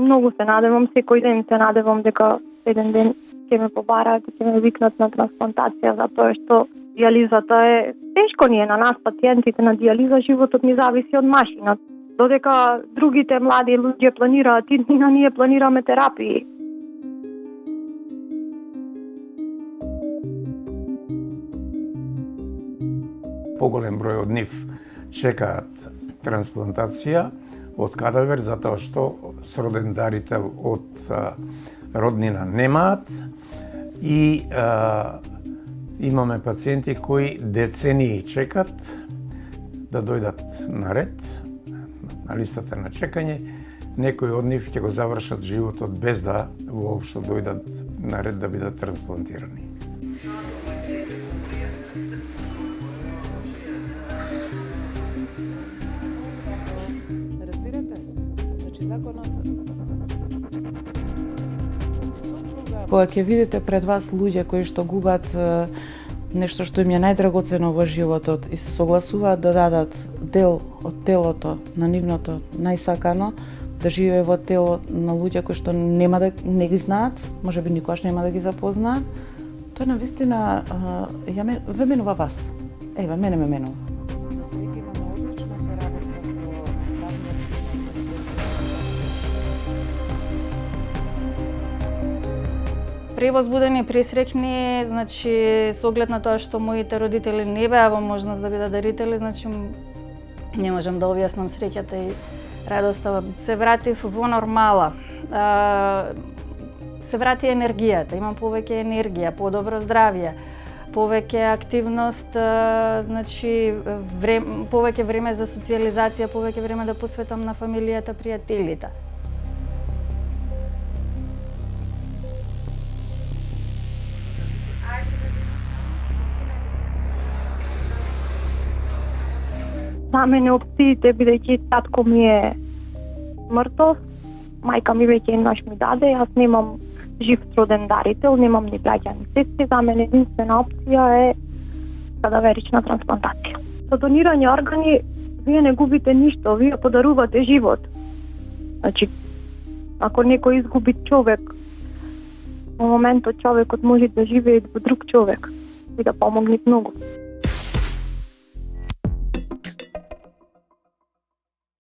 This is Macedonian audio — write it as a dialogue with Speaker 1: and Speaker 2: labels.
Speaker 1: Многу се надевам, секој ден се надевам дека еден ден ќе ме побараат и ќе ме викнат на трансплантација, затоа што дијализата е тешко ни е на нас пациентите на дијализа, животот ни зависи од машина. Додека другите млади луѓе планираат иднина, ние планираме терапии.
Speaker 2: Поголем број од нив чекаат трансплантација од кадавер затоа што сроден дарител од роднина немаат и имаме пациенти кои децении чекат да дојдат на ред на листата на чекање. Некои од нив ќе го завршат животот без да воопшто дојдат на ред да бидат трансплантирани.
Speaker 3: Кога ќе видите пред вас луѓе кои што губат нешто што им е најдрагоцено во животот и се согласуваат да дадат дел од телото на нивното најсакано, да живее во тело на луѓе кои што не ги знаат, можеби никогаш нема да ги запознаат, тоа навистина ве менува вас. Ева, мене ме менува.
Speaker 4: Превозбудени и пресрекни, значи со оглед на тоа што моите родители не беа во можност да бидат дарители, значи не можам да објаснам среќата и радоста. Се вратив во нормала. Се врати енергијата, имам повеќе енергија, подобро здравје, повеќе активност, значи повеќе време за социјализација, повеќе време да посветам на фамилијата, пријателите.
Speaker 1: За мене опциите, бидејќи татко ми е мртов, мајка ми веќе еднаш ми даде, јас немам жив сроден дарител, немам ни браќа ни сестри, за мене единствена опција е кадаверична трансплантација. Со донирање органи вие не губите ништо, вие подарувате живот. Значи, ако некој изгуби човек, во моментот човекот може да живее во друг човек и да помогне многу.